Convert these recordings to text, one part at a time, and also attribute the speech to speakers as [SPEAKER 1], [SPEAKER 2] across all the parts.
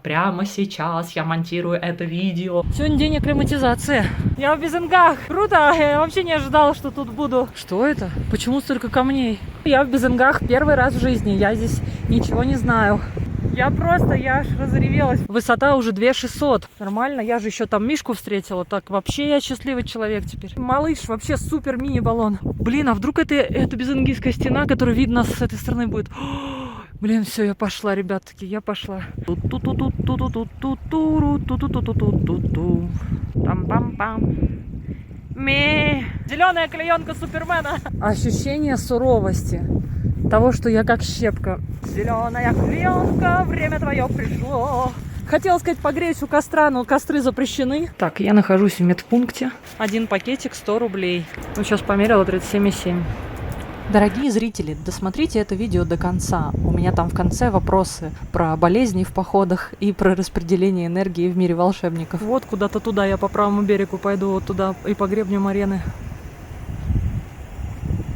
[SPEAKER 1] Прямо сейчас я монтирую это видео.
[SPEAKER 2] Сегодня день акклиматизации. Я в Безенгах. Круто. Я вообще не ожидала, что тут буду. Что это? Почему столько камней? Я в Безенгах первый раз в жизни. Я здесь ничего не знаю. Я аж разревелась. Высота уже 2600. Нормально. Я же еще там Мишку встретила. Так, вообще я счастливый человек теперь. Малыш, вообще супер мини-баллон. Блин, а вдруг это Безенгийская стена, которая видно с этой стороны будет? Блин, все, я пошла, ребятки, я пошла. Там-пам-пам. Зеленая клеенка Супермена. Ощущение суровости. Того, что я как щепка. Зеленая клеенка, время твое пришло. Хотела сказать погреть у костра, но костры запрещены. Так, я нахожусь в медпункте. Один пакетик 100 рублей. Ну, сейчас померила 37,7. Дорогие зрители, досмотрите это видео до конца. У меня там в конце вопросы про болезни в походах и про распределение энергии в мире волшебников. Вот куда-то туда я по правому берегу пойду, вот туда и по гребню Марены.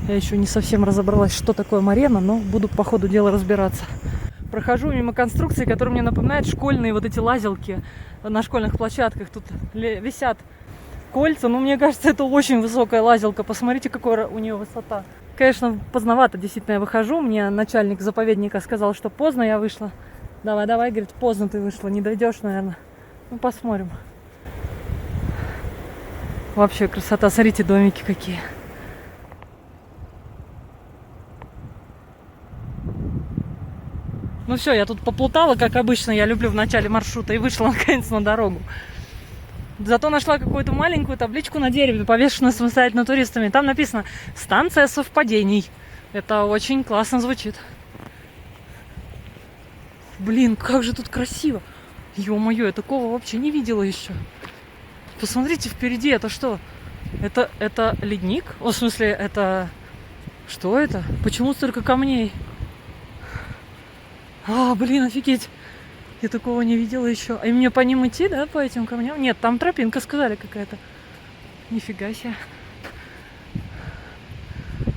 [SPEAKER 2] Я еще не совсем разобралась, что такое Марена, но буду по ходу дела разбираться. Прохожу мимо конструкции, которые мне напоминают школьные вот эти лазилки на школьных площадках. Тут висят кольца, но мне кажется, это очень высокая лазилка. Посмотрите, какая у нее высота. Конечно, поздновато действительно я выхожу. Мне начальник заповедника сказал, что поздно я вышла. Давай, говорит, поздно ты вышла, не дойдешь, наверное. Ну, посмотрим. Вообще красота, смотрите, домики какие. Ну все, я тут поплутала, как обычно, я люблю в начале маршрута, и вышла наконец на дорогу. Зато нашла какую-то маленькую табличку на дереве, повешенную самостоятельно туристами. Там написано «Станция совпадений». Это очень классно звучит. Блин, как же тут красиво. Ё-моё, я такого вообще не видела еще. Посмотрите впереди, это что? Это ледник? О, в смысле, это... Что это? Почему столько камней? А, блин, офигеть. Я такого не видела еще. А мне по ним идти, да, по этим камням? Нет, там тропинка, сказали, какая-то. Нифига себе.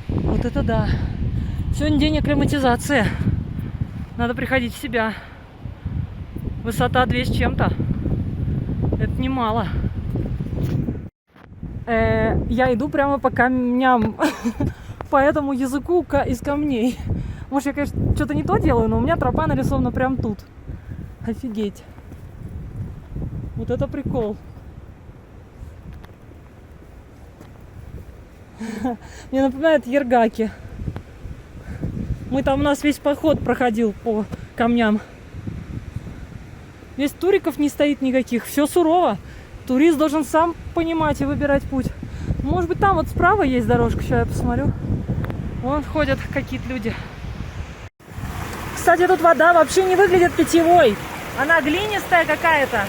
[SPEAKER 2] Вот это да. Сегодня день акклиматизации. Надо приходить в себя. Высота 2 с чем-то. Это немало. Я иду прямо по камням. По этому языку из камней. Может, я, конечно, что-то не то делаю, но у меня тропа нарисована прям тут. Офигеть. Вот это прикол. Мне напоминает Ергаки. У нас весь поход проходил по камням. Здесь туриков не стоит никаких. Все сурово. Турист должен сам понимать и выбирать путь. Может быть, там вот справа есть дорожка. Сейчас я посмотрю. Вон ходят какие-то люди. Кстати, тут вода вообще не выглядит питьевой. Она глинистая какая-то.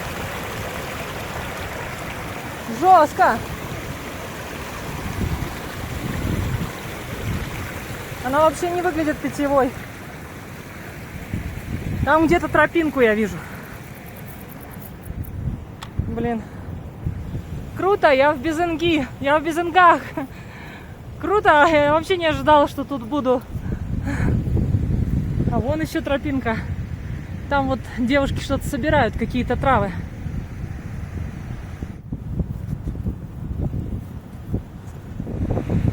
[SPEAKER 2] Жестко. Она вообще не выглядит питьевой. Там где-то тропинку я вижу. Блин. Круто, я в Безенги. Я в Безенгах. Круто, я вообще не ожидала, что тут буду. А вон еще тропинка. Там вот девушки что-то собирают, какие-то травы.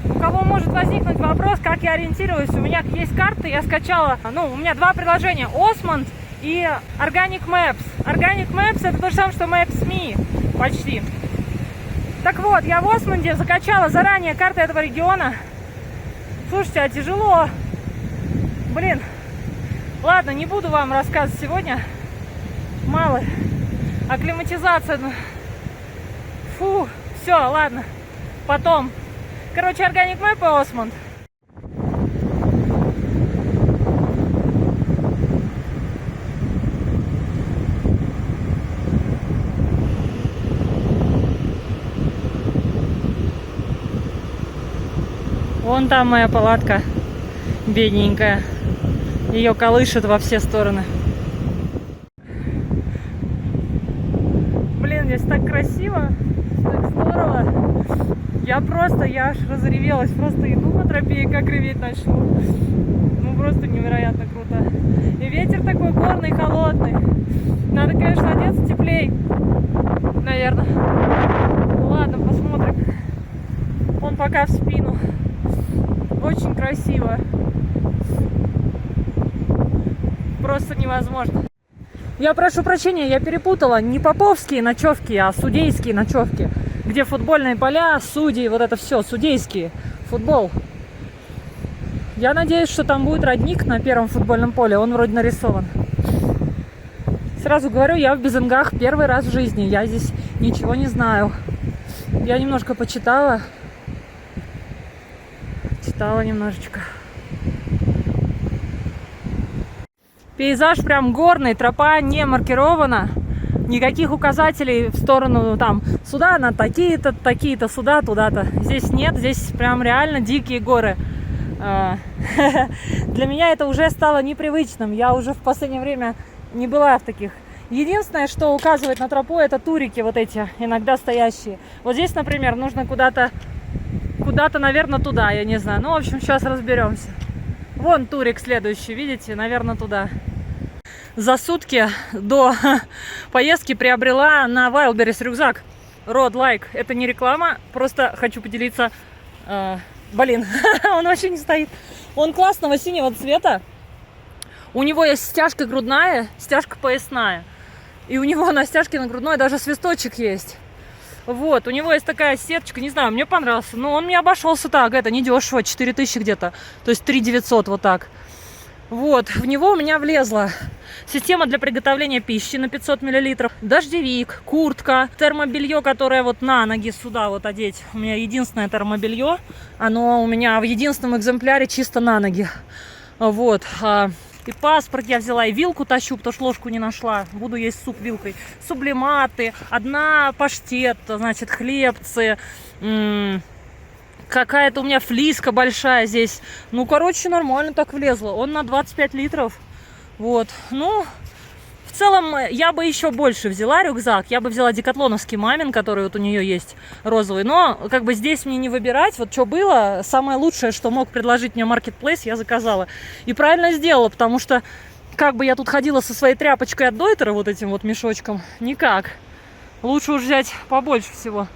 [SPEAKER 2] У кого может возникнуть вопрос, как я ориентируюсь? У меня есть карты, я скачала. У меня два приложения. Osmond и Organic Maps. Organic Maps это то же самое, что Maps.me. Почти. Так вот, я в Осмонде закачала заранее карты этого региона. Слушайте, а тяжело. Блин. Ладно, не буду вам рассказывать сегодня. Мало. Акклиматизация. Фу. Все, ладно. Потом. Короче, Organic Map и Осмонд. Вон там моя палатка. Бедненькая. Ее колышет во все стороны. Блин, здесь так красиво, так здорово. Я аж разревелась. Просто иду по тропе и как реветь начну. Ну просто невероятно круто. И ветер такой горный, холодный. Надо, конечно, одеться теплей, наверное. Ну ладно, посмотрим. Он пока в спину. Очень красиво. Просто невозможно. Я прошу прощения, я перепутала. Не поповские ночевки, а судейские ночевки. Где футбольные поля, судьи, вот это все, судейские. Футбол. Я надеюсь, что там будет родник на первом футбольном поле. Он вроде нарисован. Сразу говорю, я в Безынгах первый раз в жизни. Я здесь ничего не знаю. Я немножко почитала. Читала немножечко. Пейзаж прям горный, тропа не маркирована. Никаких указателей в сторону там сюда на такие-то, такие-то, сюда, туда-то. Здесь нет, здесь прям реально дикие горы. Для меня это уже стало непривычным. Я уже в последнее время не была в таких. Единственное, что указывает на тропу, это турики вот эти, иногда стоящие. Вот здесь, например, нужно куда-то, наверное, туда, я не знаю. Ну, в общем, сейчас разберемся. Вон турик следующий, видите, наверное, туда. За сутки до поездки приобрела на Wildberries рюкзак Road Like. Это не реклама, просто хочу поделиться. Блин, он вообще не стоит. Он классного синего цвета. У него есть стяжка грудная, стяжка поясная. И у него на стяжке на грудной даже свисточек есть. Вот, у него есть такая сеточка, не знаю, мне понравился. Но он мне обошелся так, это недешево, 4000 где-то. То есть 3900 вот так. Вот, в него у меня влезла система для приготовления пищи на 500 мл, дождевик, куртка, термобелье, которое вот на ноги сюда вот одеть. У меня единственное термобелье, оно у меня в единственном экземпляре чисто на ноги. Вот, и паспорт я взяла, и вилку тащу, потому что ложку не нашла. Буду есть суп вилкой. Сублиматы, одна паштет, значит, хлебцы, какая-то у меня флиска большая здесь. Ну, короче, нормально так влезло. Он на 25 литров. Вот. Ну, в целом, я бы еще больше взяла рюкзак. Я бы взяла декатлоновский мамин, который вот у нее есть, розовый. Но, как бы, здесь мне не выбирать. Вот что было, самое лучшее, что мог предложить мне Marketplace, я заказала. И правильно сделала, потому что, как бы я тут ходила со своей тряпочкой от Дойтера, вот этим вот мешочком, никак. Лучше уж взять побольше всего.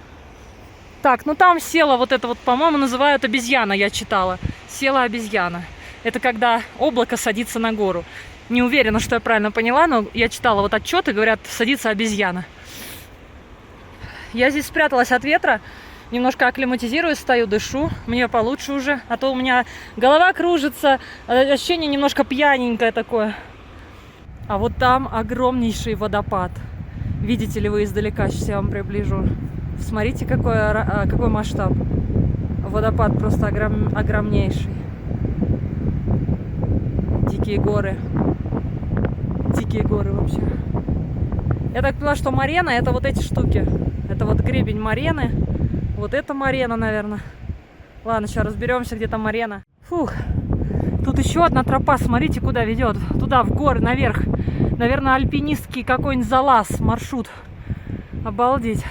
[SPEAKER 2] Так, ну там села вот это вот, по-моему, называют обезьяна, я читала. Села обезьяна. Это когда облако садится на гору. Не уверена, что я правильно поняла, но я читала вот отчеты, говорят, садится обезьяна. Я здесь спряталась от ветра, немножко акклиматизируюсь, стою, дышу. Мне получше уже, а то у меня голова кружится, ощущение немножко пьяненькое такое. А вот там огромнейший водопад. Видите ли вы издалека? Сейчас я вам приближу. Смотрите, какой масштаб. Водопад просто огромнейший. Дикие горы. Дикие горы вообще. Я так поняла, что морена это вот эти штуки. Это вот гребень морены. Вот это морена, наверное. Ладно, сейчас разберемся, где там морена. Фух. Тут еще одна тропа, смотрите, куда ведет. Туда, в горы, наверх. Наверное, альпинистский какой-нибудь залаз, маршрут. Обалдеть.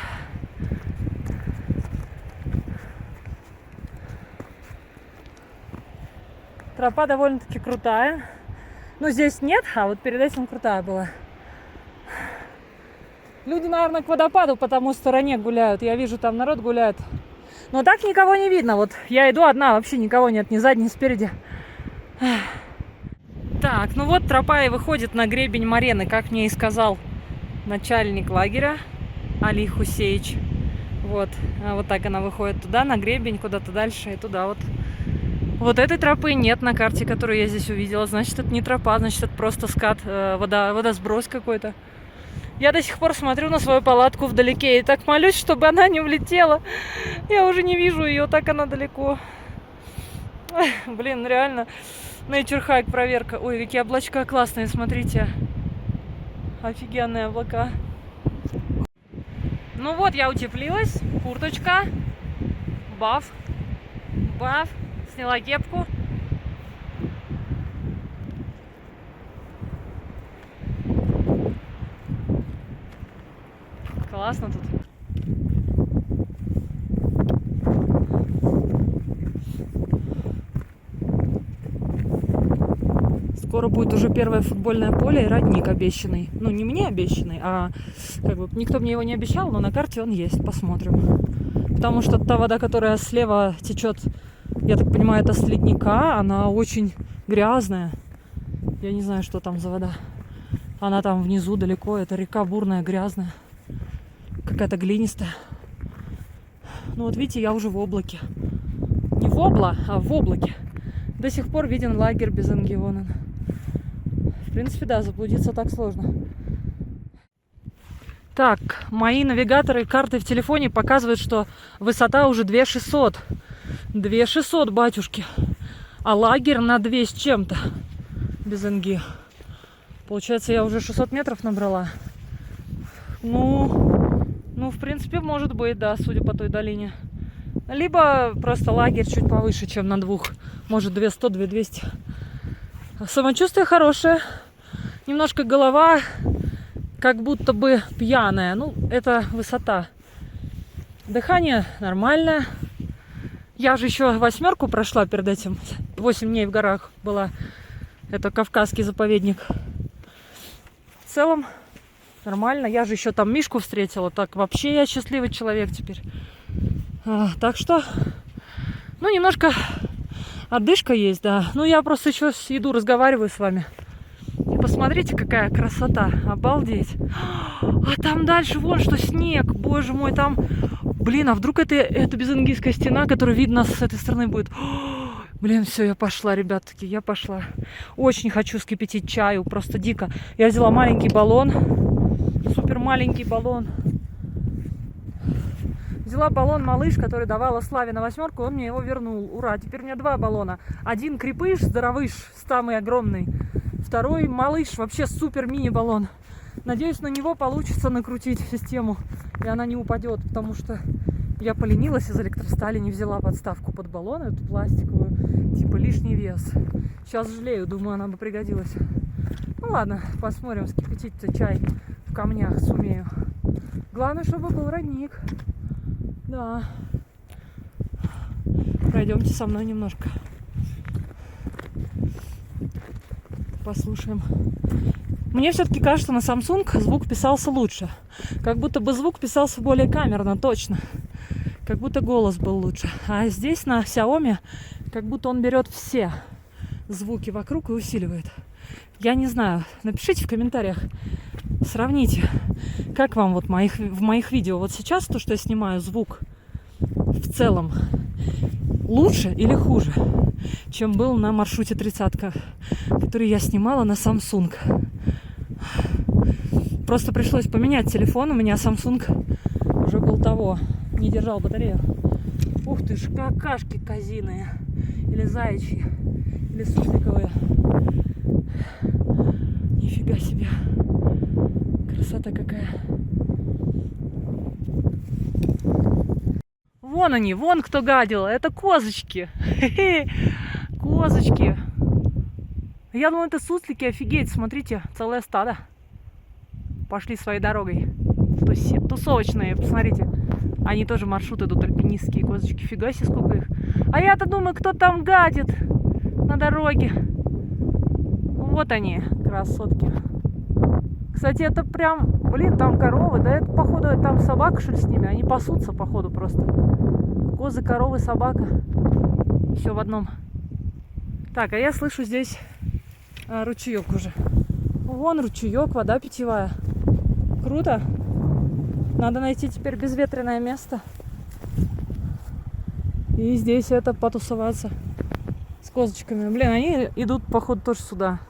[SPEAKER 2] Тропа довольно-таки крутая. Ну, здесь нет, а вот перед этим крутая была. Люди, наверное, к водопаду по тому стороне гуляют. Я вижу, там народ гуляет. Но так никого не видно. Вот я иду одна, вообще никого нет, ни сзади, ни спереди. Так, ну вот тропа и выходит на гребень морены, как мне и сказал начальник лагеря Али Хусеич. Вот, вот так она выходит туда, на гребень, куда-то дальше и туда вот. Вот этой тропы нет на карте, которую я здесь увидела. Значит, это не тропа, значит, это просто скат, водосброс какой-то. Я до сих пор смотрю на свою палатку вдалеке и так молюсь, чтобы она не улетела. Я уже не вижу ее, так она далеко. Блин, реально, Nature Hike проверка. Ой, какие облачка классные, смотрите. Офигенные облака. Ну вот, я утеплилась. Курточка. Баф. Сняла кепку. Классно тут. скоро будет уже первое футбольное поле и родник обещанный. Ну, не мне обещанный, а как бы никто мне его не обещал, но на карте он есть, посмотрим. Потому что та вода, которая слева течет, я так понимаю, это с ледника, она очень грязная. Я не знаю, что там за вода. Она там внизу далеко, это река бурная, грязная. Какая-то глинистая. Ну вот видите, я уже в облаке. Не в обла, а в облаке. До сих пор виден лагерь Безенгионен. В принципе, да, заблудиться так сложно. Так, мои навигаторы и карты в телефоне показывают, что высота уже 2600. 2600, батюшки. А лагерь на 2 с чем-то. Безенги. Получается, я уже 600 метров набрала. Ну, в принципе, может быть, да, судя по той долине. Либо просто лагерь чуть повыше, чем на 2. Может, 200, 2200. Самочувствие хорошее. Немножко голова как будто бы пьяная. Ну, это высота. Дыхание нормальное. Я же еще 8 прошла перед этим. 8 дней в горах была. Это Кавказский заповедник. В целом нормально. Я же еще там Мишку встретила. Так вообще я счастливый человек теперь. Так что, ну, немножко отдышка есть, да. Ну, я просто еще иду, разговариваю с вами. И посмотрите, какая красота. Обалдеть. А там дальше вон что, снег. Боже мой, там... Блин, а вдруг это Безенгийская стена, которая видно с этой стороны будет. Блин, все, я пошла, ребятки, я пошла. Очень хочу вскипятить чаю, просто дико. Я взяла маленький баллон. Супер маленький баллон. Взяла баллон малыш, который давала Славе на 8, он мне его вернул. Ура, теперь у меня 2 баллона. Один крепыш, здоровыш, самый огромный. Второй малыш, вообще супер мини-баллон. Надеюсь, на него получится накрутить систему, и она не упадет, потому что я поленилась из электростали, не взяла подставку под баллон, эту пластиковую, типа лишний вес. Сейчас жалею, думаю, она бы пригодилась. Ну ладно, посмотрим, вскипятить-то чай в камнях сумею. Главное, чтобы был родник. Да. Пройдемте со мной немножко. Послушаем. Мне все-таки кажется, на Samsung звук писался лучше. Как будто бы звук писался более камерно, точно. Как будто голос был лучше. А здесь на Xiaomi как будто он берет все звуки вокруг и усиливает. Я не знаю. Напишите в комментариях. Сравните, как вам вот в моих видео вот сейчас то, что я снимаю, звук в целом лучше или хуже, чем был на маршруте 30-ка, который я снимала на Samsung. Просто пришлось поменять телефон, у меня Samsung уже был того, не держал батарею. Ух ты ж, какашки козиные, или заячьи, или сусликовые. Нифига себе. Красота какая. Вон они, вон кто гадил. Это козочки. Козочки. Я думаю, это суслики, офигеть. Смотрите, целое стадо. Пошли своей дорогой. Тусовочные, посмотрите. Они тоже маршрут идут, альпинистские козочки. Фига себе, сколько их. А я-то думаю, кто там гадит на дороге. Вот они, красотки. Кстати, это прям, блин, там коровы, да, это, походу, там собака, что ли, с ними, они пасутся, походу, просто. Козы, коровы, собака, все в одном. Так, а я слышу здесь ручеек уже. Вон ручеек, вода питьевая. Круто. Надо найти теперь безветренное место. И здесь это потусоваться с козочками. Блин, они идут, походу, тоже сюда.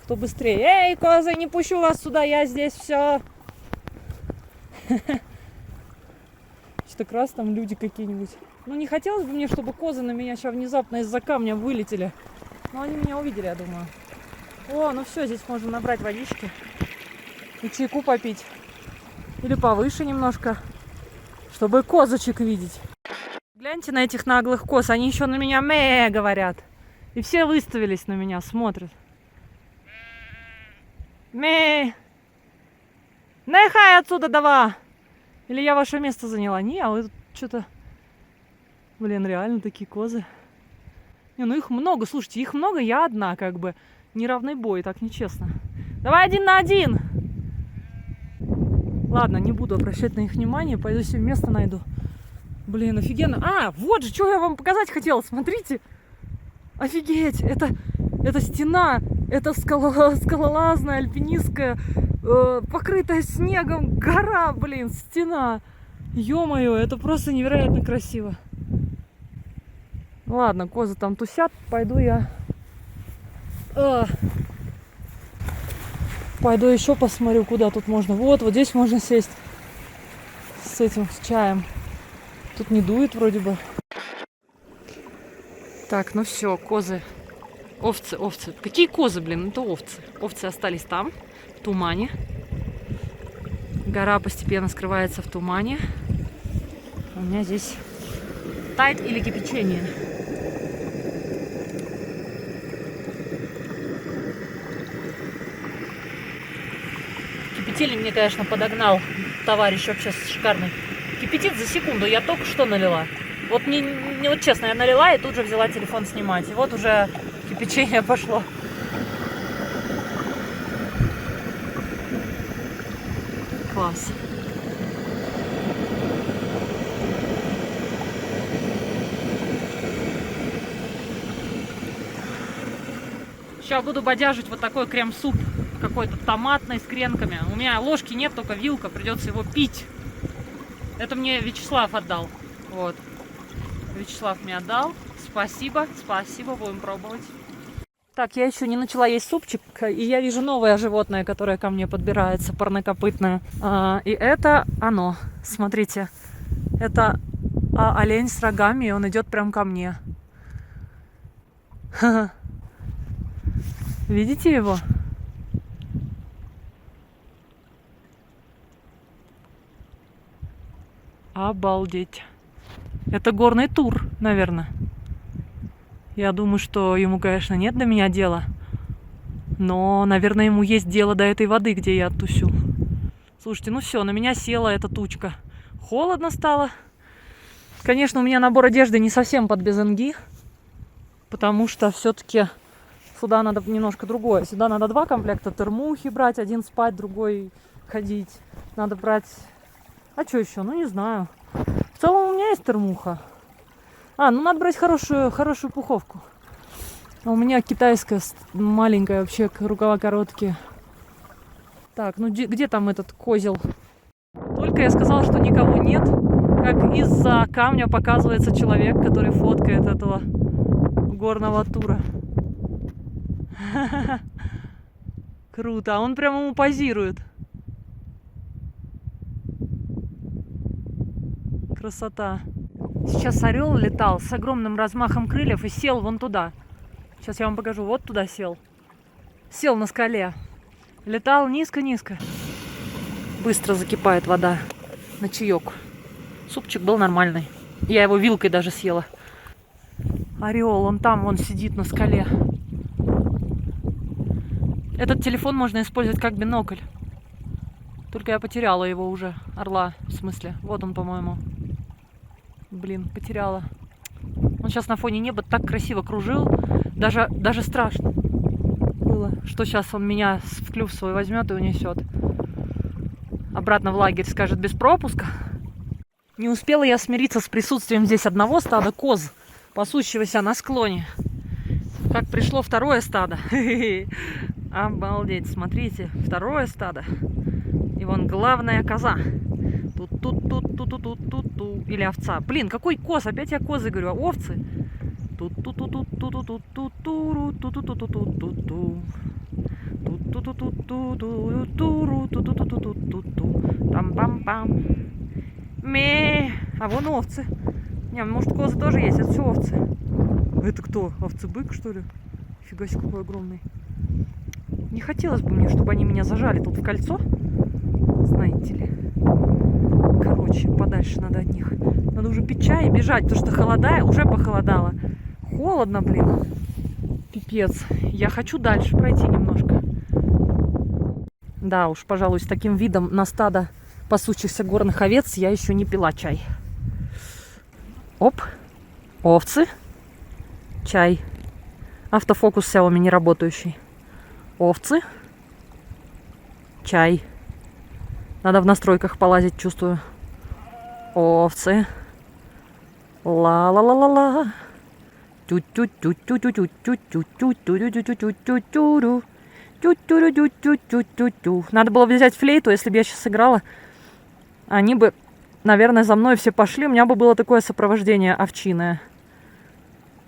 [SPEAKER 2] Кто быстрее. Эй, козы, не пущу вас сюда, я здесь все. Что-то как раз там люди какие-нибудь. Ну, не хотелось бы мне, чтобы козы на меня сейчас внезапно из-за камня вылетели. Но они меня увидели, я думаю. О, ну все, здесь можно набрать водички и чайку попить. Или повыше немножко, чтобы козочек видеть. Гляньте на этих наглых коз, они еще на меня мэ говорят. И все выставились на меня, смотрят. Мэ! Нехай отсюда, давай! Или я ваше место заняла? Не, а вы тут что-то... Блин, реально такие козы. Не, ну их много, слушайте, их много, я одна как бы. неравный бой, так нечестно. Давай 1 на 1. Ладно, не буду обращать на их внимание, пойду себе место найду. Блин, офигенно. А, вот же, что я вам показать хотела, смотрите. Офигеть, это стена, это скалолазная, альпинистская, покрытая снегом гора, блин, стена. Ё-моё, это просто невероятно красиво. Ладно, козы там тусят, пойду я... Пойду еще посмотрю, куда тут можно. Вот здесь можно сесть с этим, с чаем. Тут не дует вроде бы. Так, ну все, козы. Овцы. Какие козы, блин? Это овцы. Овцы остались там, в тумане. Гора постепенно скрывается в тумане. У меня здесь тает или кипячение. Кипятильник мне, конечно, подогнал товарищ вообще шикарный. Кипятит за секунду, я только что налила. Вот вот честно, я налила и тут же взяла телефон снимать. И вот уже кипячение пошло. Класс. Сейчас буду бодяжить вот такой крем-суп. Какой-то томатный с кренками. У меня ложки нет, только вилка. Придется его пить. Это мне Вячеслав отдал. Вот. Вячеслав мне отдал. Спасибо, будем пробовать. Так, я еще не начала есть супчик, и я вижу новое животное, которое ко мне подбирается, парнокопытное. И это оно. Смотрите, это олень с рогами, и он идет прям ко мне. Видите его? Обалдеть. Это горный тур, наверное. Я думаю, что ему, конечно, нет до меня дела. Но, наверное, ему есть дело до этой воды, где я тусю. Слушайте, ну все, на меня села эта тучка. Холодно стало. Конечно, у меня набор одежды не совсем под безенги. Потому что все-таки сюда надо немножко другое. Сюда надо 2 комплекта термухи брать. Один спать, другой ходить. Надо брать... А что еще? Ну, не знаю. В целом у меня есть термуха. Ну надо брать хорошую пуховку. А у меня китайская маленькая, вообще рукава короткие. Так, ну где там этот козел? Только я сказала, что никого нет, как из-за камня показывается человек, который фоткает этого горного тура. Круто, а он прямо ему позирует. Красота. Сейчас орел летал с огромным размахом крыльев и сел вон туда. Сейчас я вам покажу. Вот туда сел. Сел на скале. Летал низко-низко. Быстро закипает вода на чаек. Супчик был нормальный. Я его вилкой даже съела. Орел, он там, вон сидит на скале. Этот телефон можно использовать как бинокль. Только я потеряла его уже. Орла, в смысле. Вот он, по-моему. Блин, потеряла. Он сейчас на фоне неба так красиво кружил. Даже страшно было, что сейчас он меня в клюв свой возьмет и унесет. Обратно в лагерь, скажет, без пропуска. Не успела я смириться с присутствием здесь одного стада коз, пасущегося на склоне. Как пришло второе стадо. Обалдеть, смотрите, второе стадо. И вон главная коза. Тут-тут-тут-тут-тут-тут-тут. Или овца. Блин, какой коз? Опять я козы говорю, а овцы? Там-пам-пам. Ме. А вон овцы. Не, может, козы тоже есть, это все овцы. Это кто? Овцы-бык, что ли? Фига себе, какой огромный. Не хотелось бы мне, чтобы они меня зажали тут в кольцо. Знаете ли. Короче, подальше надо от них. Надо уже пить чай и бежать, потому что холодает, уже похолодало. Холодно, блин. Пипец. Я хочу дальше пройти немножко. Да уж, пожалуй, с таким видом на стадо пасущихся горных овец я еще не пила чай. Оп. Овцы. Чай. Автофокус Xiaomi не работающий. Овцы. Чай. Надо в настройках полазить, чувствую. Овцы. Ла-ла-ла-ла-ла. Надо было взять флейту, если бы я сейчас играла. Они бы, наверное, за мной все пошли. У меня бы было такое сопровождение овчиное.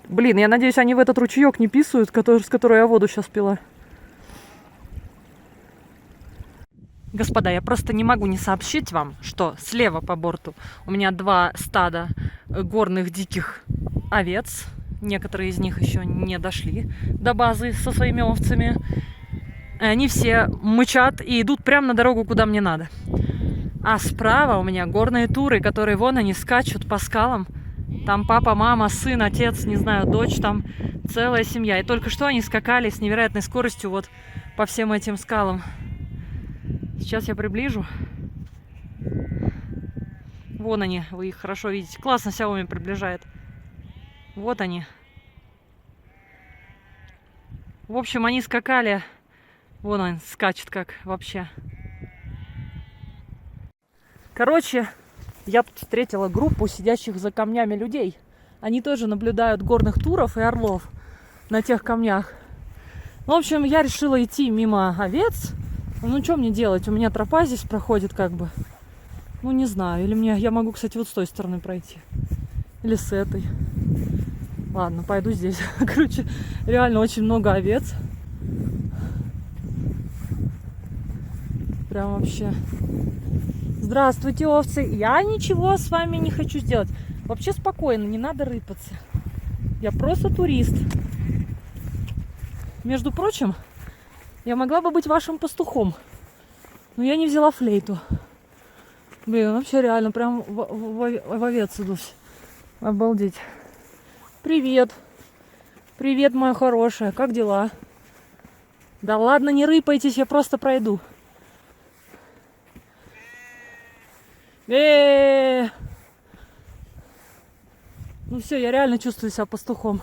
[SPEAKER 2] Блин, я надеюсь, они в этот ручеек не писают, с которой я воду сейчас пила. Господа, я просто не могу не сообщить вам, что слева по борту у меня 2 стада горных диких овец. Некоторые из них еще не дошли до базы со своими овцами. Они все мычат и идут прямо на дорогу, куда мне надо. А справа у меня горные туры, которые вон они скачут по скалам. Там папа, мама, сын, отец, не знаю, дочь, там целая семья. И только что они скакали с невероятной скоростью вот по всем этим скалам. Сейчас я приближу. Вон они, вы их хорошо видите. Классно Xiaomi приближает. Вот они. В общем, они скакали. Вон он скачет как вообще. Короче, я тут встретила группу сидящих за камнями людей. Они тоже наблюдают горных туров и орлов на тех камнях. В общем, я решила идти мимо овец. Ну, что мне делать? У меня тропа здесь проходит как бы. Ну, не знаю. Или я могу, кстати, вот с той стороны пройти. Или с этой. Ладно, пойду здесь. Короче, реально очень много овец. Прям вообще. Здравствуйте, овцы. Я ничего с вами не хочу сделать. Вообще спокойно, не надо рыпаться. Я просто турист. Между прочим, я могла бы быть вашим пастухом. Но я не взяла флейту. Блин, вообще реально прям в овец иду. Обалдеть. Привет. Привет, моя хорошая. Как дела? Да ладно, не рыпайтесь, я просто пройду. Ну все, я реально чувствую себя пастухом.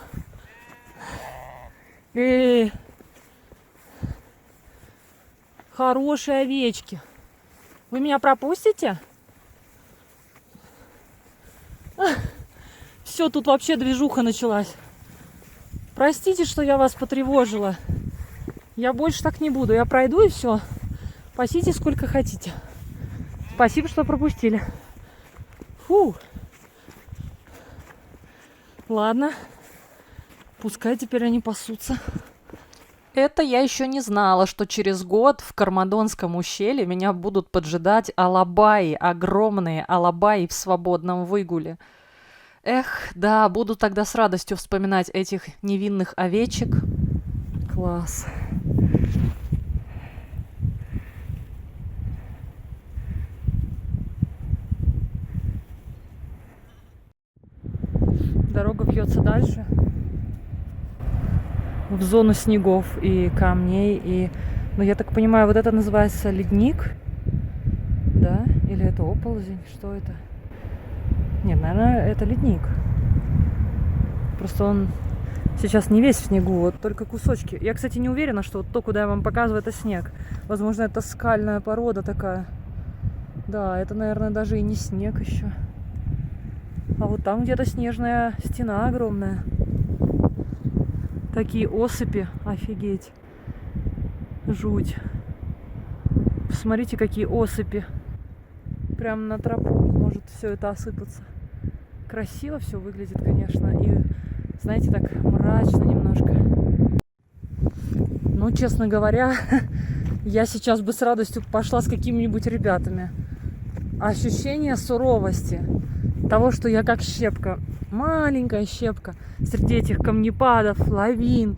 [SPEAKER 2] Хорошие овечки. Вы меня пропустите? Все, тут вообще движуха началась. Простите, что я вас потревожила. Я больше так не буду. Я пройду и все. Пасите сколько хотите. Спасибо, что пропустили. Фу. Ладно. Пускай теперь они пасутся. Это я еще не знала, что через год в Кармадонском ущелье меня будут поджидать алабаи, огромные алабаи в свободном выгуле. Эх, да, буду тогда с радостью вспоминать этих невинных овечек. Класс. Дорога вьется дальше. В зону снегов и камней. И, ну, я так понимаю, вот это называется ледник. Да? Или это оползень? Что это? Нет, наверное, это ледник. Просто он сейчас не весь в снегу, вот только кусочки. Я, кстати, не уверена, что вот то, куда я вам показываю, это снег. Возможно, это скальная порода такая. Да, это, наверное, даже и не снег еще. А вот там где-то снежная стена огромная. Такие осыпи, офигеть. Жуть. Посмотрите, какие осыпи. Прям на тропу может все это осыпаться. Красиво все выглядит, конечно. И, знаете, так мрачно немножко. Ну, честно говоря, я сейчас бы с радостью пошла с какими-нибудь ребятами. Ощущение суровости. Того, что я как щепка. Маленькая щепка. Среди этих камнепадов, лавин.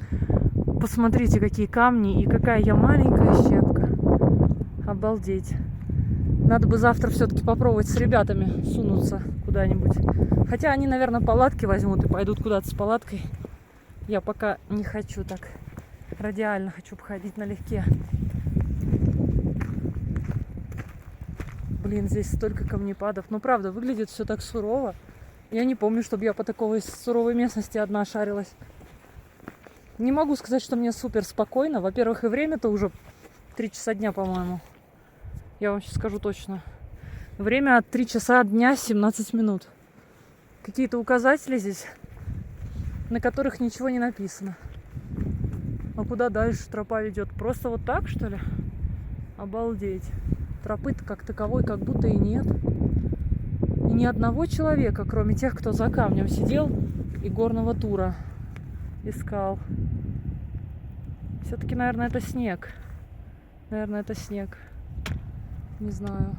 [SPEAKER 2] Посмотрите, какие камни и какая я маленькая щепка. Обалдеть. Надо бы завтра все-таки попробовать с ребятами сунуться куда-нибудь. Хотя они, наверное, палатки возьмут и пойдут куда-то с палаткой. Я пока не хочу так. Радиально хочу походить налегке. Блин, здесь столько камнепадов. Но правда, выглядит все так сурово. Я не помню, чтобы я по такой суровой местности одна шарилась. Не могу сказать, что мне супер спокойно. Во-первых, и время-то уже 3 часа дня, по-моему. Я вам сейчас скажу точно. Время 3 часа дня 17 минут. Какие-то указатели здесь, на которых ничего не написано. А куда дальше тропа ведет? Просто вот так, что ли? Обалдеть. Тропы-то как таковой как будто и нет. И ни одного человека, кроме тех, кто за камнем сидел и горного тура искал. Все-таки, наверное, это снег. Наверное, это снег. Не знаю.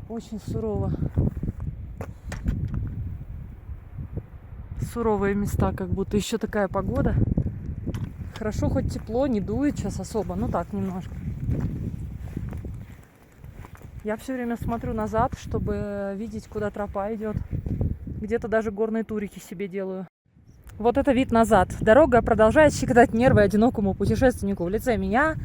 [SPEAKER 2] Очень сурово. Суровые места, как будто. Еще такая погода. Хорошо, хоть тепло, не дует сейчас особо. Ну так, немножко. Я все время смотрю назад, чтобы видеть, куда тропа идет. Где-то даже горные турики себе делаю. Вот это вид назад. Дорога продолжает щекотать нервы одинокому путешественнику в лице меня.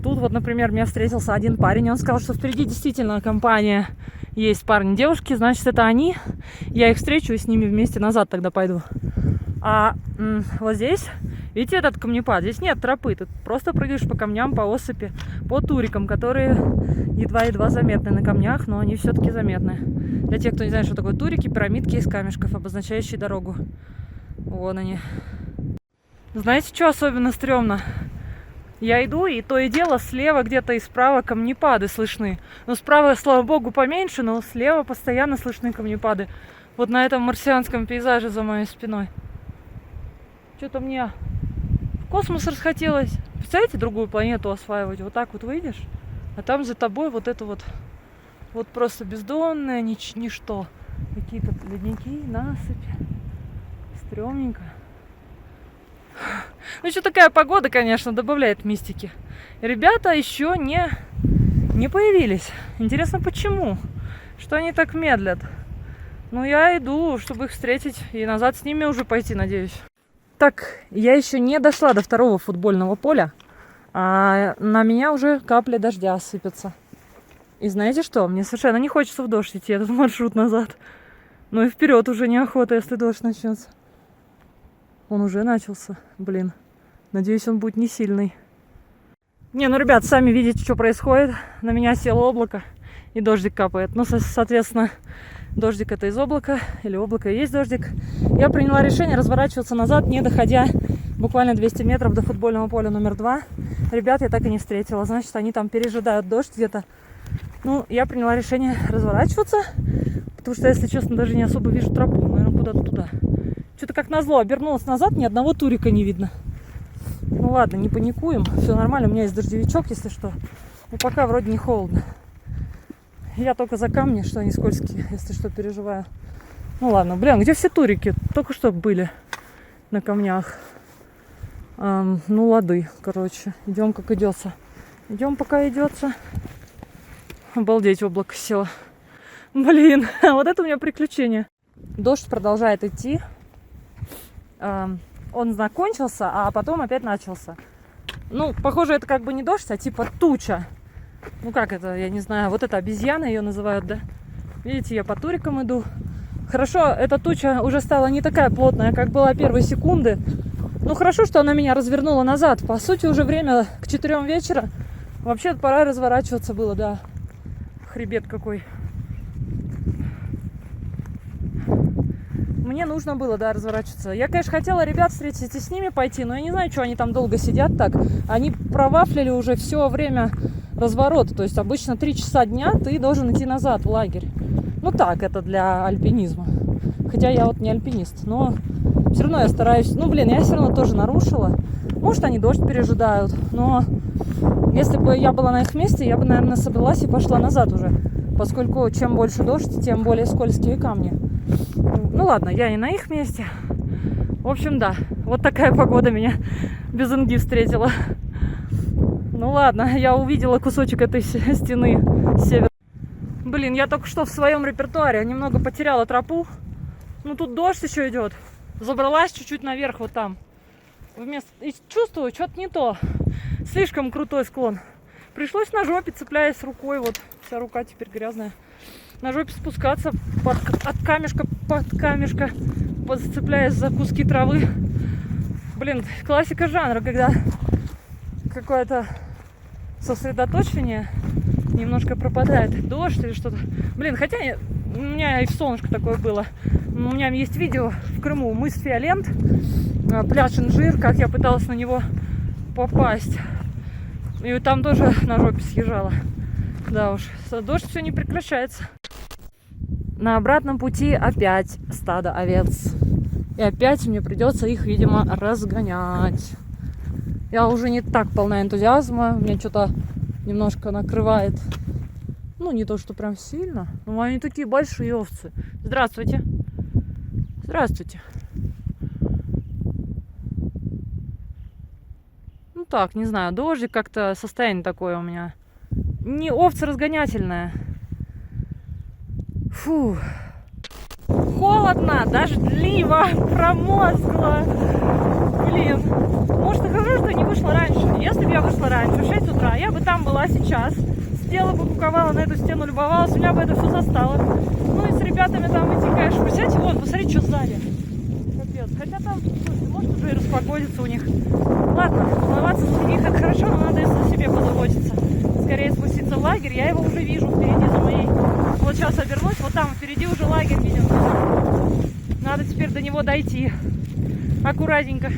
[SPEAKER 2] Тут вот, например, мне встретился один парень. Он сказал, что впереди действительно компания есть, парни и девушки. Значит, это они. Я их встречу и с ними вместе назад тогда пойду. А вот здесь, видите, этот камнепад? Здесь нет тропы. Ты просто прыгаешь по камням, по осыпи, по турикам, которые едва-едва заметны на камнях, но они все-таки заметны. Для тех, кто не знает, что такое турики, пирамидки из камешков, обозначающие дорогу. Вон они. Знаете, что особенно стрёмно? Я иду, и то и дело слева где-то и справа камнепады слышны. Но справа, слава богу, поменьше, но слева постоянно слышны камнепады. Вот на этом марсианском пейзаже за моей спиной. Что-то мне в космос расхотелось. Представляете, другую планету осваивать? Вот так вот выйдешь, а там за тобой вот это вот просто бездонное ничто. Какие-то ледники, насыпи. Стрёмненько. Ну, еще такая погода, конечно, добавляет мистики. Ребята еще не появились. Интересно, почему? Что они так медлят? Ну, я иду, чтобы их встретить, и назад с ними уже пойти, надеюсь. Так, я еще не дошла до второго футбольного поля, а на меня уже капли дождя сыпятся. И знаете что? Мне совершенно не хочется в дождь идти этот маршрут назад. Ну и вперед уже неохота, если дождь начнется. Он уже начался, блин. Надеюсь, он будет не сильный. Не, ну, ребят, сами видите, что происходит. На меня село облако, и дождик капает. Ну, соответственно, дождик это из облака, или облако и есть дождик. Я приняла решение разворачиваться назад, не доходя буквально 200 метров до футбольного поля номер 2. Ребят я так и не встретила. Значит, они там пережидают дождь где-то. Ну, я приняла решение разворачиваться, потому что, если честно, даже не особо вижу тропу. Наверное, куда-то туда. Что-то как назло обернулась назад, ни одного турика не видно. Ну ладно, не паникуем. Все нормально, у меня есть дождевичок, если что. Но пока вроде не холодно. Я только за камни, что они скользкие, если что, переживаю. Ну ладно, блин, где все турики? Только что были на камнях. Ну лады, короче. Идем как идется. Идем пока идется. Обалдеть, облако село. Блин, вот это у меня приключение. Дождь продолжает идти. Он закончился, а потом опять начался. Ну, похоже, это как бы не дождь, а типа туча. Ну, как это, я не знаю. Вот это обезьяна ее называют, да? Видите, я по турикам иду. Хорошо, эта туча уже стала не такая плотная, как была первые секунды. Ну, хорошо, что она меня развернула назад. По сути, уже время к 4 вечера. Вообще-то пора разворачиваться было, да. Хребет какой. Мне нужно было, да, разворачиваться. Я, конечно, хотела ребят встретить и с ними пойти, но я не знаю, что они там долго сидят так. Они провафлили уже все время разворота. То есть обычно 3 часа дня ты должен идти назад в лагерь. Ну так, это для альпинизма. Хотя я вот не альпинист, но все равно я стараюсь. Ну, блин, я все равно тоже нарушила. Может, они дождь пережидают, но если бы я была на их месте, я бы, наверное, собралась и пошла назад уже. Поскольку чем больше дождь, тем более скользкие камни. Ну ладно, я не на их месте. В общем, да, вот такая погода меня без инги встретила. Ну ладно, я увидела кусочек этой стены север. Блин, я только что в своем репертуаре немного потеряла тропу. Ну тут дождь еще идет. Забралась чуть-чуть наверх вот там. И чувствую, что-то не то. Слишком крутой склон. Пришлось на жопе, цепляясь рукой. Вот вся рука теперь грязная. На жопе спускаться от камешка под камешка, цепляясь за куски травы. Блин, классика жанра, когда какое-то сосредоточение немножко пропадает. Дождь или что-то. Блин, хотя у меня и в солнышко такое было. У меня есть видео в Крыму, мыс Фиолент, пляж Инжир, как я пыталась на него попасть. И там тоже на жопе съезжала. Да уж, дождь все не прекращается. На обратном пути опять стадо овец. И опять мне придется их, видимо, разгонять. Я уже не так полна энтузиазма. Меня что-то немножко накрывает. Ну, не то, что прям сильно. Но они такие большие овцы. Здравствуйте. Здравствуйте. Ну так, не знаю, дождик как-то, состояние такое у меня. Не овца разгонятельная. Фу. Холодно, дождливо, промозгло. Блин. Может, и хорошо, что я не вышла раньше. Если бы я вышла раньше, в 6 утра, я бы там была сейчас. Сидела бы, куковала на эту стену, любовалась, у меня бы это все застало. Ну и с ребятами там идти, конечно. Посмотрите, вон, посмотрите, что сзади. Капец. Хотя там, слушайте, может уже и распогодится у них. Ладно, волноваться за других это хорошо, но надо и за себе позаботиться. Скорее спуститься в лагерь, я его уже вижу впереди за моей. Вот сейчас обернусь, вот там впереди уже лагерь виден. Надо теперь до него дойти. Аккуратненько.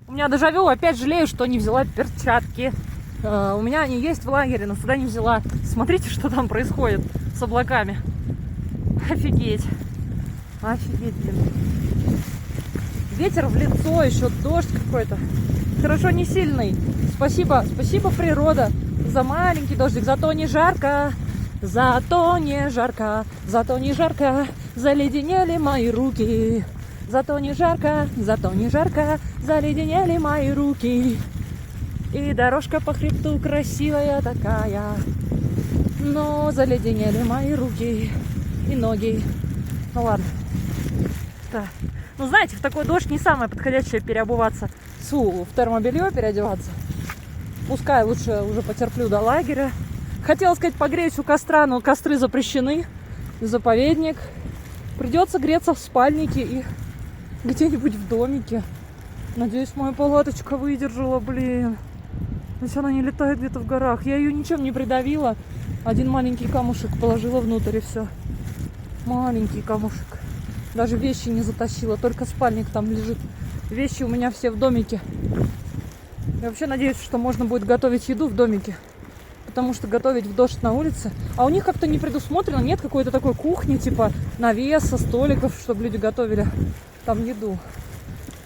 [SPEAKER 2] У меня дежавю, опять жалею, что не взяла перчатки. У меня они есть в лагере, но сюда не взяла. Смотрите, что там происходит с облаками. Офигеть. Офигеть, блин. Ветер в лицо, еще дождь какой-то. Хорошо, не сильный. Спасибо, спасибо, природа, за маленький дождик. Зато не жарко, зато не жарко, зато не жарко. Заледенели мои руки. Зато не жарко, заледенели мои руки. И дорожка по хребту красивая такая. Но заледенели мои руки и ноги. Ну ладно. Да. Ну знаете, в такой дождь не самое подходящее переобуваться. В термобелье переодеваться. Пускай лучше уже потерплю до лагеря. Хотела сказать, погреюсь у костра, но костры запрещены. Заповедник. Придется греться в спальнике и где-нибудь в домике. Надеюсь, моя палаточка выдержала, блин. Если она не летает где-то в горах. Я ее ничем не придавила. Один маленький камушек положила внутрь и все. Маленький камушек. Даже вещи не затащила. Только спальник там лежит. Вещи у меня все в домике. Я вообще надеюсь, что можно будет готовить еду в домике. Потому что готовить в дождь на улице. А у них как-то не предусмотрено. Нет какой-то такой кухни, типа навеса, столиков, чтобы люди готовили там еду.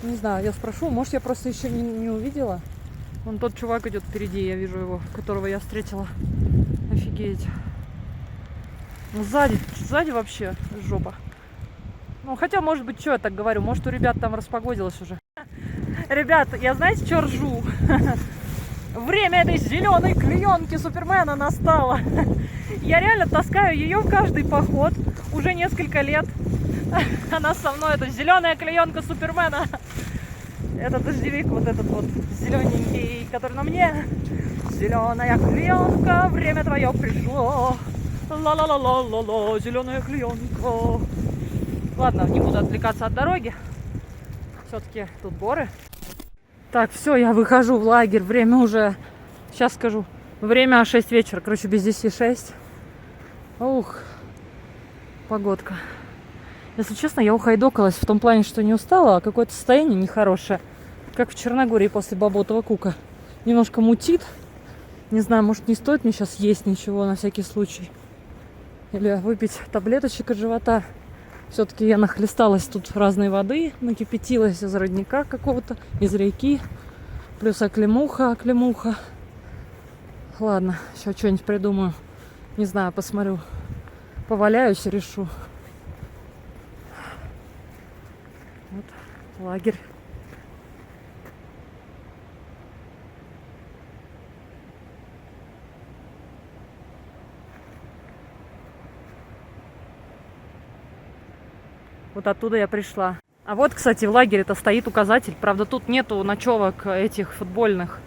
[SPEAKER 2] Не знаю, я спрошу. Может, я просто еще не увидела. Вон тот чувак идет впереди, я вижу его, которого я встретила. Офигеть. Ну, сзади вообще жопа. Ну, хотя, может быть, что я так говорю, может, у ребят там распогодилось уже. Ребят, я знаете, что ржу? Время этой зеленой клеенки Супермена настало. Я реально таскаю ее в каждый поход уже несколько лет. Она со мной, это зеленая клеенка Супермена. Это дождевик вот этот вот зелененький, который на мне. Зеленая клеенка, время твое пришло. Ла-ла-ла-ла-ла-ла, зеленая клеенка. Ладно, не буду отвлекаться от дороги. Все-таки тут горы. Так, все, я выхожу в лагерь. Время уже, сейчас скажу, время 6 вечера, короче, без 10:06. Ух, погодка. Если честно, я ухайдокалась в том плане, что не устала, а какое-то состояние нехорошее. Как в Черногории после Баботова кука. Немножко мутит. Не знаю, может, не стоит мне сейчас есть ничего на всякий случай. Или выпить таблеточек от живота. Все-таки я нахлесталась тут разной воды, накипятилась из родника какого-то, из реки. Плюс оклемуха. Ладно, сейчас что-нибудь придумаю. Не знаю, посмотрю. Поваляюсь и решу. Вот лагерь. Вот оттуда я пришла. А вот, кстати, в лагере-то стоит указатель. Правда, тут нету ночевок этих футбольных.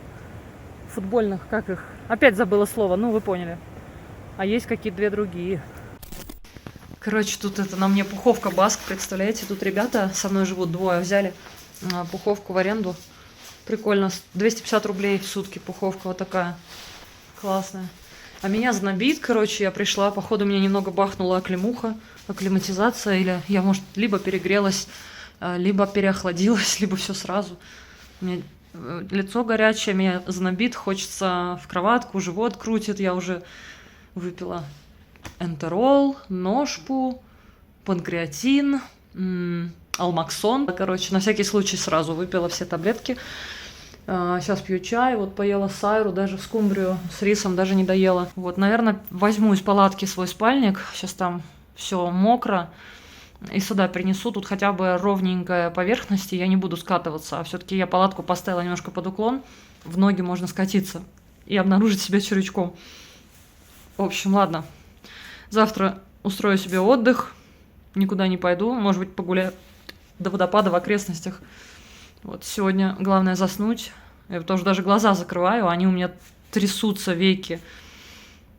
[SPEAKER 2] Как их? Опять забыла слово, ну вы поняли. А есть какие-то две другие. Короче, тут это на мне пуховка Баск, представляете? Тут ребята со мной живут, двое взяли пуховку в аренду.
[SPEAKER 3] Прикольно. 250 рублей в сутки пуховка вот такая. Классная. А меня знобит, короче, я пришла, походу меня немного бахнула оклемуха, акклиматизация, или я, может, либо перегрелась, либо переохладилась, либо все сразу. У меня лицо горячее, меня знобит, хочется в кроватку, живот крутит, я уже выпила энтерол, ножпу, панкреатин, алмаксон. Короче, на всякий случай сразу выпила все таблетки. Сейчас пью чай, вот поела сайру, даже скумбрию с рисом даже не доела. Вот, наверное, возьму из палатки свой спальник, сейчас там все мокро, и сюда принесу, тут хотя бы ровненькая поверхность, и я не буду скатываться, а все-таки я палатку поставила немножко под уклон, в ноги можно скатиться и обнаружить себя червячком. В общем, ладно, завтра устрою себе отдых, никуда не пойду, может быть, погуляю до водопада в окрестностях. Вот сегодня главное заснуть. Я тоже даже глаза закрываю, они у меня трясутся веки.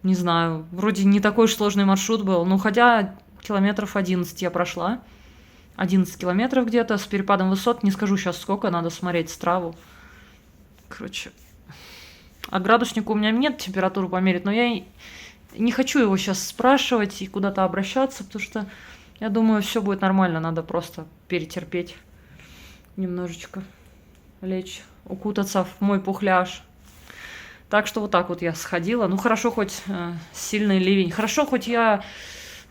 [SPEAKER 3] Не знаю, вроде не такой уж сложный маршрут был, но хотя километров 11 я прошла. 11 километров где-то с перепадом высот. Не скажу сейчас сколько, надо смотреть страву. Короче, а градусника у меня нет температуру померить, но я не хочу его сейчас спрашивать и куда-то обращаться, потому что я думаю, все будет нормально, надо просто перетерпеть. Немножечко лечь, укутаться в мой пухляж. Так что вот так вот я сходила. Ну, хорошо, хоть сильный ливень. Хорошо, хоть я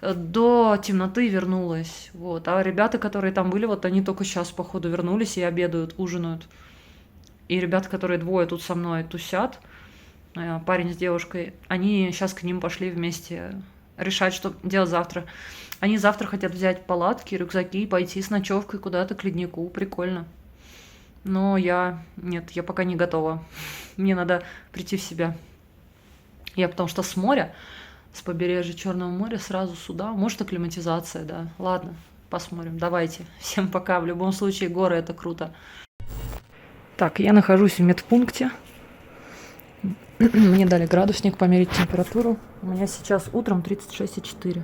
[SPEAKER 3] до темноты вернулась. Вот. А ребята, которые там были, вот они только сейчас, походу, вернулись и обедают, ужинают. И ребята, которые двое тут со мной тусят, парень с девушкой, они сейчас к ним пошли вместе решать, что делать завтра. Они завтра хотят взять палатки, рюкзаки и пойти с ночевкой куда-то к леднику. Прикольно. Но нет, я пока не готова. Мне надо прийти в себя. Я потому что с моря, с побережья Черного моря сразу сюда. Может, акклиматизация, да. Ладно, посмотрим. Давайте. Всем пока. В любом случае, горы — это круто. Так, я нахожусь в медпункте. Мне дали градусник померить температуру. У меня сейчас утром 36,4.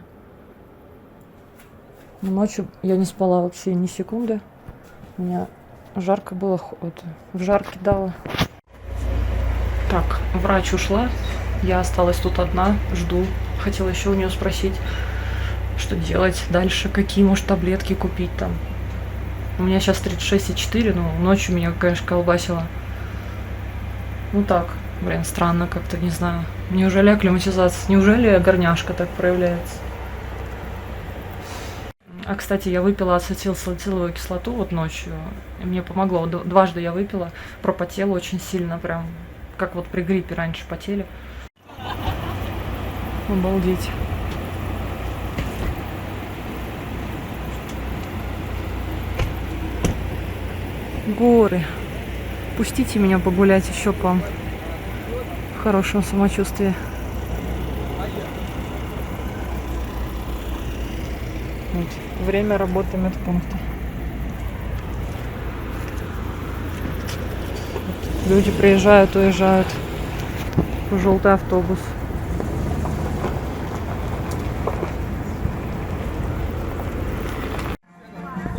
[SPEAKER 3] Ночью я не спала вообще ни секунды. У меня жарко было, в жар кидало. Так, врач ушла. Я осталась тут одна, жду. Хотела еще у нее спросить, что делать дальше, какие, может, таблетки купить там. У меня сейчас 36,4, но ночью меня, конечно, колбасило. Ну так, блин, странно как-то, не знаю. Неужели акклиматизация, неужели горняшка так проявляется? А, кстати, я выпила ацетилсалициловую кислоту вот ночью, и мне помогло. Дважды я выпила, пропотела очень сильно, прям, как вот при гриппе раньше потели. Обалдеть. Горы. Пустите меня погулять еще по хорошему самочувствию. Вот. Время работы медпункта. Люди приезжают, уезжают. Желтый автобус.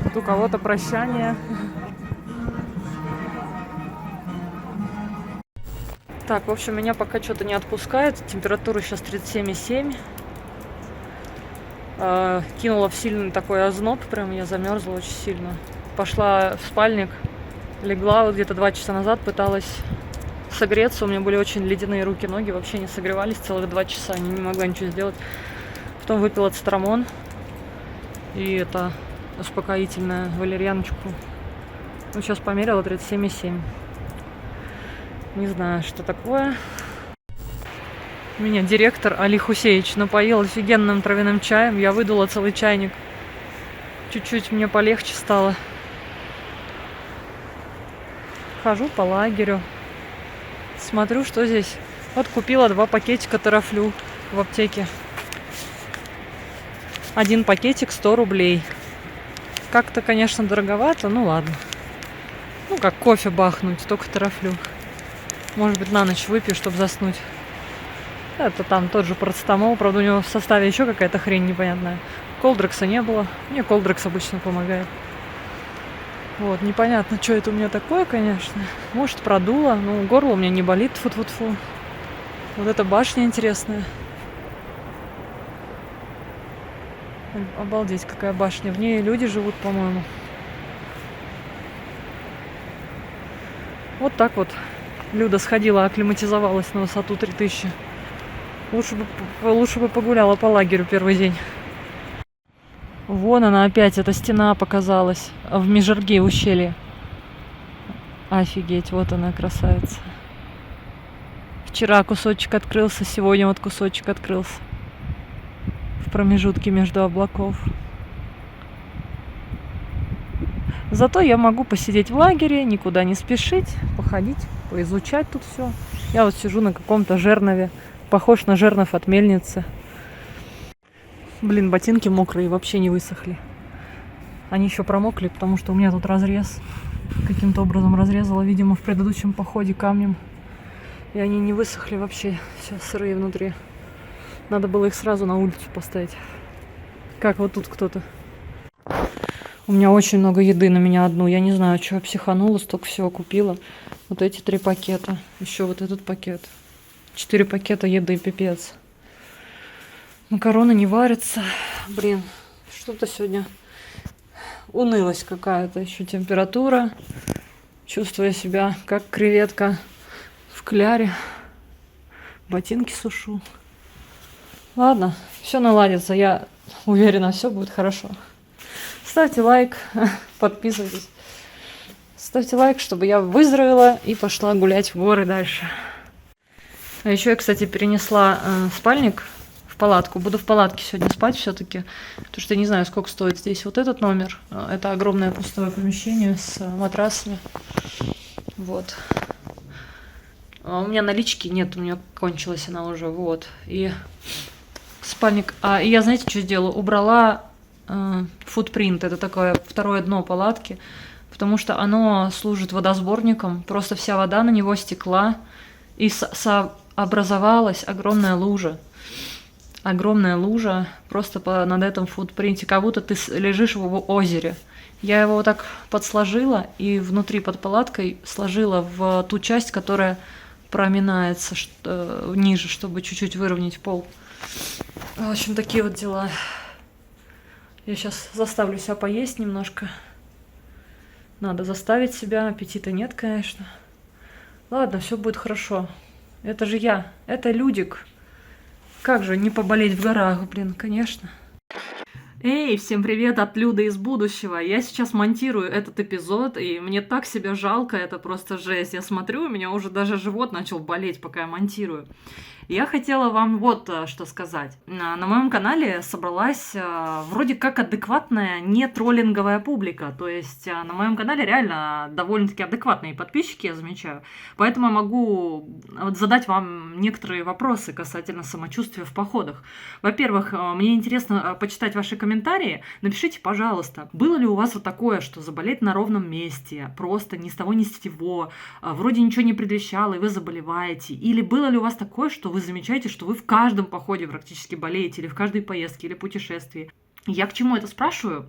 [SPEAKER 3] Тут у кого-то прощание. Так, в общем, меня пока что-то не отпускает. Температура сейчас 37,7. Кинула в сильный такой озноб, прям я замерзла очень сильно. Пошла в спальник, легла вот где-то 2 часа назад, пыталась согреться. У меня были очень ледяные руки, ноги вообще не согревались целых 2 часа, не могла ничего сделать. Потом выпила ацетрамон и это успокоительное, валерьяночку. Ну, сейчас померила 37,7. Не знаю, что такое. Меня директор Али Хусеевич напоил офигенным травяным чаем. Я выдула целый чайник. Чуть-чуть мне полегче стало. Хожу по лагерю. Смотрю, что здесь. Вот купила 2 пакетика тарафлю в аптеке. 1 пакетик 100 рублей. Как-то, конечно, дороговато, ну ладно. Ну, как кофе бахнуть, только тарафлю. Может быть, на ночь выпью, чтобы заснуть. Это там тот же парацетамол, правда, у него в составе еще какая-то хрень непонятная. Колдрекса не было. Мне колдрекс обычно помогает. Вот, непонятно, что это у меня такое, конечно. Может, продуло, но горло у меня не болит, тьфу-тьфу-тьфу. Вот эта башня интересная. Обалдеть, какая башня. В ней люди живут, по-моему. Вот так вот Люда сходила, акклиматизовалась на высоту 3000. Лучше бы погуляла по лагерю первый день. Вон она опять, эта стена показалась в Межерге ущелье. Офигеть, вот она, красавица. Вчера кусочек открылся, сегодня вот кусочек открылся. В промежутке между облаков. Зато я могу посидеть в лагере, никуда не спешить, походить, поизучать тут все. Я вот сижу на каком-то жернове, похож на жернов от мельницы. Блин, ботинки мокрые, вообще не высохли. Они еще промокли, потому что у меня тут разрез. Каким-то образом разрезала, видимо, в предыдущем походе камнем. И они не высохли вообще, все сырые внутри. Надо было их сразу на улицу поставить. Как вот тут кто-то. У меня очень много еды на меня одну. Я не знаю, что я психанула, столько всего купила. Вот эти 3 пакета. Еще вот этот пакет. 4 пакета еды, пипец. Макароны не варятся. Блин, что-то сегодня унылость какая-то. Еще температура. Чувствую себя как креветка в кляре. Ботинки сушу. Ладно, все наладится. Я уверена, все будет хорошо. Ставьте лайк, подписывайтесь. Ставьте лайк, чтобы я выздоровела и пошла гулять в горы дальше. А еще я, кстати, перенесла спальник в палатку. Буду в палатке сегодня спать все-таки, потому что я не знаю, сколько стоит здесь вот этот номер. Это огромное пустое помещение с матрасами. Вот. А у меня налички нет, у меня кончилась она уже, вот. И спальник. И я, знаете, что сделала? Убрала футпринт, это такое второе дно палатки, потому что оно служит водосборником. Просто вся вода на него стекла, и образовалась огромная лужа. Огромная лужа просто над этом футпринте, как будто ты лежишь в озере. Я его вот так подсложила и внутри под палаткой сложила в ту часть, которая проминается ниже, чтобы чуть-чуть выровнять пол. В общем, такие вот дела. Я сейчас заставлю себя поесть немножко. Надо заставить себя, аппетита нет, конечно. Ладно, все будет хорошо. Это же я, это Людик. Как же не поболеть в горах, блин, конечно. Эй, всем привет от Люды из будущего. Я сейчас монтирую этот эпизод, и мне так себя жалко, это просто жесть. Я смотрю, у меня уже даже живот начал болеть, пока я монтирую. Я хотела вам вот что сказать. На моем канале собралась вроде как адекватная, не троллинговая публика. То есть на моем канале реально довольно-таки адекватные подписчики, я замечаю. Поэтому я могу задать вам некоторые вопросы касательно самочувствия в походах. Во-первых, мне интересно почитать ваши комментарии. Напишите, пожалуйста, было ли у вас вот такое, что заболеть на ровном месте, просто ни с того ни с сего, вроде ничего не предвещало, и вы заболеваете? Или было ли у вас такое, что вы замечаете, что вы в каждом походе практически болеете, или в каждой поездке, или путешествии? Я к чему это спрашиваю?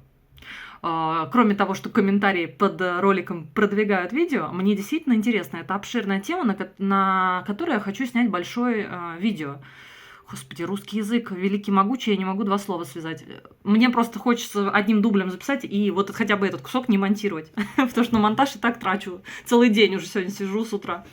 [SPEAKER 3] Кроме того, что комментарии под роликом продвигают видео, мне действительно интересно. Это обширная тема, на которой я хочу снять большое видео. Господи, русский язык великий, могучий, я не могу 2 слова связать. Мне просто хочется одним дублем записать и вот хотя бы этот кусок не монтировать, потому что на монтаж и так трачу целый день, уже сегодня сижу с утра.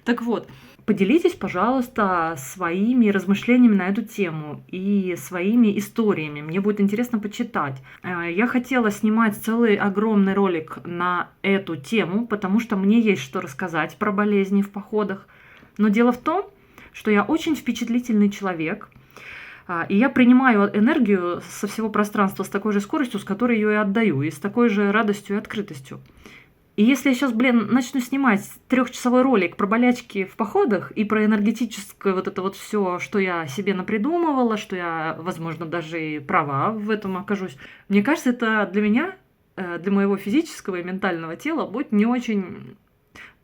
[SPEAKER 3] Так вот, поделитесь, пожалуйста, своими размышлениями на эту тему и своими историями. Мне будет интересно почитать. Я хотела снимать целый огромный ролик на эту тему, потому что мне есть что рассказать про болезни в походах. Но дело в том, что я очень впечатлительный человек, и я принимаю энергию со всего пространства с такой же скоростью, с которой ее и отдаю, и с такой же радостью и открытостью. И если я сейчас, начну снимать 3-часовой ролик про болячки в походах и про энергетическое вот это вот все, что я себе напридумывала, что я, возможно, даже и права в этом окажусь, мне кажется, это для меня, для моего физического и ментального тела будет не очень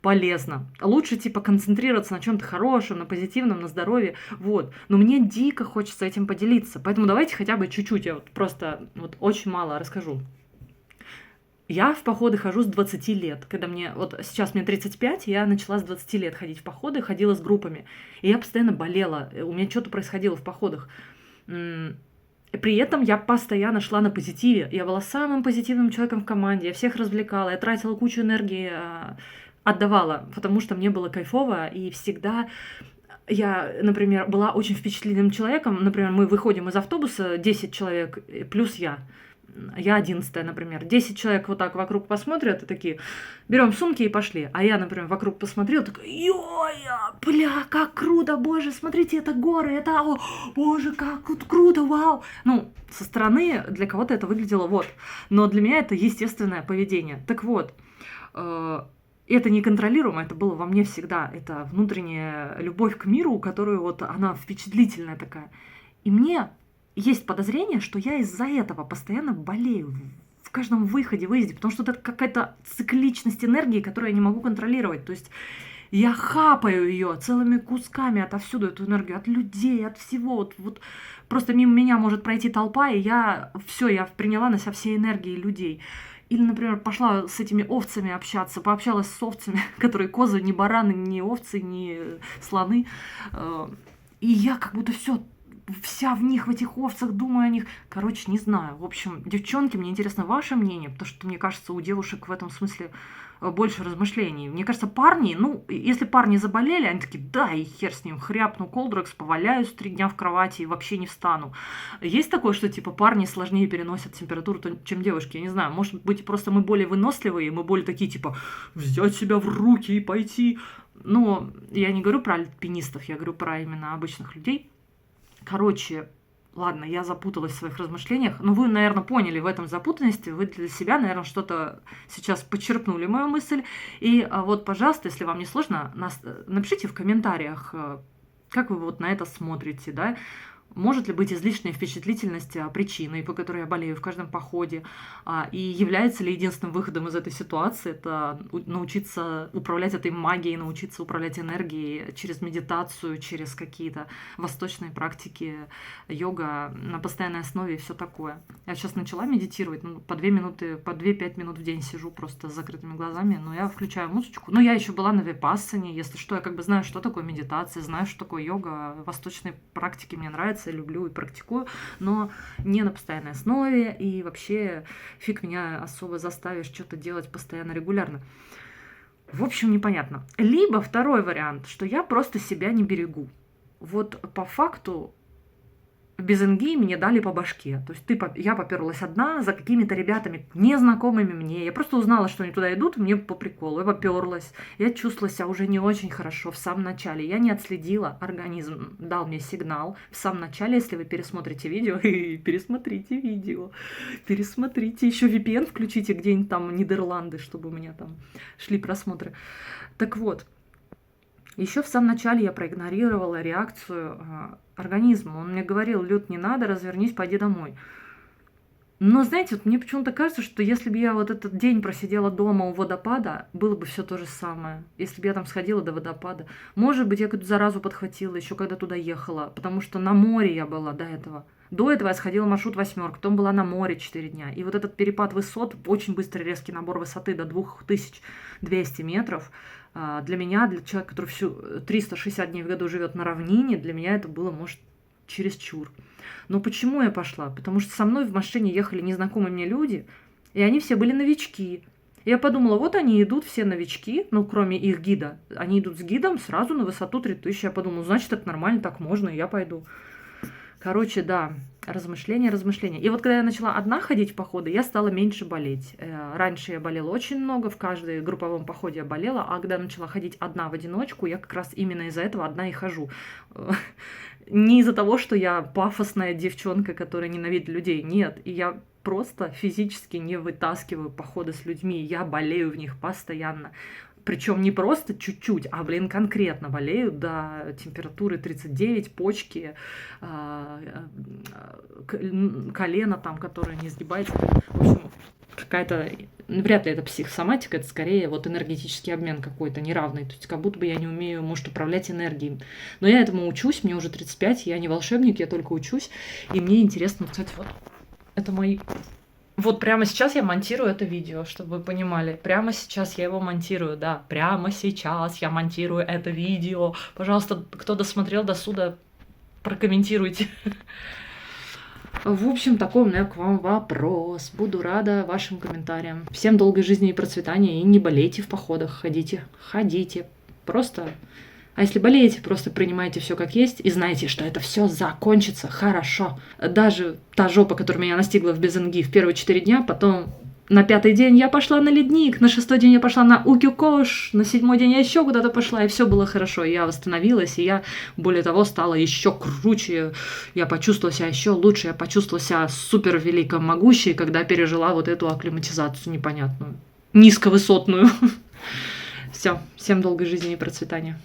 [SPEAKER 3] полезно. Лучше, концентрироваться на чем-то хорошем, на позитивном, на здоровье. Вот. Но мне дико хочется этим поделиться. Поэтому давайте хотя бы чуть-чуть, я просто очень мало расскажу.
[SPEAKER 1] Я в походы хожу с 20 лет. Когда мне, вот сейчас мне 35, я начала с 20 лет ходить в походы, ходила с группами. И я постоянно болела, у меня что-то происходило в походах. При этом я постоянно шла на позитиве. Я была самым позитивным человеком в команде, я всех развлекала, я тратила кучу энергии, отдавала, потому что мне было кайфово, и всегда я, например, была очень впечатлительным человеком. Например, мы выходим из автобуса, 10 человек, плюс я 11-я, например. 10 человек вот так вокруг посмотрят и такие, берем сумки и пошли. А я, например, вокруг посмотрела, такая, ё-я, бля, как круто, боже, смотрите, это горы, это, о, боже, как круто, вау. Ну, со стороны для кого-то это выглядело вот. Но для меня это естественное поведение. Так вот, это неконтролируемо, это было во мне всегда. Это внутренняя любовь к миру, которую вот она впечатлительная такая. И мне есть подозрение, что я из-за этого постоянно болею в каждом выходе, выезде, потому что это какая-то цикличность энергии, которую я не могу контролировать. То есть я хапаю ее целыми кусками отовсюду, эту энергию, от людей, от всего. Вот просто мимо меня может пройти толпа, и я приняла на себя все энергии людей. Или, например, пошла с этими овцами общаться, пообщалась с овцами, которые козы, не бараны, не овцы, не слоны. И я как будто вся в них, в этих овцах, думаю о них. Короче, не знаю. В общем, девчонки, мне интересно ваше мнение, потому что, мне кажется, у девушек в этом смысле больше размышлений. Мне кажется, парни, если парни заболели, они такие, да, и хер с ним, хряпну колдрекс, поваляюсь 3 дня в кровати и вообще не встану. Есть такое, что, типа, парни сложнее переносят температуру, чем девушки? Я не знаю, может быть, просто мы более выносливые, мы более такие, типа, взять себя в руки и пойти. Но я не говорю про альпинистов, я говорю про именно обычных людей. Короче, ладно, я запуталась в своих размышлениях, но вы, наверное, поняли в этом запутанности, вы для себя, наверное, что-то сейчас подчерпнули мою мысль. И вот, пожалуйста, если вам не сложно, напишите в комментариях, как вы вот на это смотрите, да? Может ли быть излишняя впечатлительность причиной, по которой я болею в каждом походе? И является ли единственным выходом из этой ситуации это научиться управлять этой магией, научиться управлять энергией через медитацию, через какие-то восточные практики, йога на постоянной основе и все такое? Я сейчас начала медитировать, по 2 минуты, по 2-5 минут в день сижу просто с закрытыми глазами, но я включаю музычку. Но я еще была на випассане, если что, я как бы знаю, что такое медитация, знаю, что такое йога, восточные практики мне нравятся, люблю и практикую, но не на постоянной основе, и вообще фиг меня особо заставишь что-то делать постоянно, регулярно. В общем, непонятно. Либо второй вариант, что я просто себя не берегу. Вот по факту без НГИ мне дали по башке. То есть я поперлась одна за какими-то ребятами, незнакомыми мне. Я просто узнала, что они туда идут, мне по приколу. Я поперлась. Я чувствовала себя уже не очень хорошо в самом начале. Я не отследила, организм дал мне сигнал. В самом начале, если вы пересмотрите видео, пересмотрите видео, пересмотрите. Еще VPN включите где-нибудь там Нидерланды, чтобы у меня там шли просмотры. Так вот. Еще в самом начале я проигнорировала реакцию организма. Он мне говорил, Люд, не надо, развернись, пойди домой. Но, знаете, вот мне почему-то кажется, что если бы я вот этот день просидела дома у водопада, было бы все то же самое. Если бы я там сходила до водопада. Может быть, я какую-то заразу подхватила еще когда туда ехала, потому что на море я была до этого. До этого я сходила маршрут 8, потом была на море 4 дня. И вот этот перепад высот, очень быстрый резкий набор высоты до 2200 метров, для меня, для человека, который всю 360 дней в году живет на равнине, для меня это было, может, чересчур. Но почему я пошла? Потому что со мной в машине ехали незнакомые мне люди, и они все были новички. Я подумала, вот они идут, все новички, кроме их гида. Они идут с гидом сразу на высоту 3000. Я подумала, значит, это нормально, так можно, и я пойду. Короче, да, размышления. И вот когда я начала одна ходить в походы, я стала меньше болеть. Раньше я болела очень много, в каждом групповом походе я болела, а когда начала ходить одна в одиночку, я как раз именно из-за этого одна и хожу. Не из-за того, что я пафосная девчонка, которая ненавидит людей, нет. И я просто физически не вытаскиваю походы с людьми, я болею в них постоянно. Причем не просто чуть-чуть, а, конкретно болею до температуры 39, почки, колено там, которое не сгибается. В общем, какая-то, вряд ли это психосоматика, это скорее вот энергетический обмен какой-то неравный. То есть как будто бы я не умею, может, управлять энергией. Но я этому учусь, мне уже 35, я не волшебник, я только учусь. И мне интересно, кстати, вот это мои
[SPEAKER 3] Вот прямо сейчас я монтирую это видео, чтобы вы понимали. Прямо сейчас я его монтирую, да. Прямо сейчас я монтирую это видео. Пожалуйста, кто досмотрел до сюда, прокомментируйте. В общем, такой у меня к вам вопрос. Буду рада вашим комментариям. Всем долгой жизни и процветания. И не болейте в походах. Ходите. Просто... А если болеете, просто принимайте все как есть и знайте, что это все закончится хорошо. Даже та жопа, которая меня настигла в Безенги в первые 4 дня, потом на 5-й день я пошла на ледник, на 6-й день я пошла на Укюкош, на 7-й день я еще куда-то пошла, и все было хорошо. И я восстановилась, и я, более того, стала еще круче. Я почувствовала себя еще лучше, я почувствовала себя супер велико могущей, когда пережила вот эту акклиматизацию непонятную, низковысотную. Все, всем долгой жизни и процветания.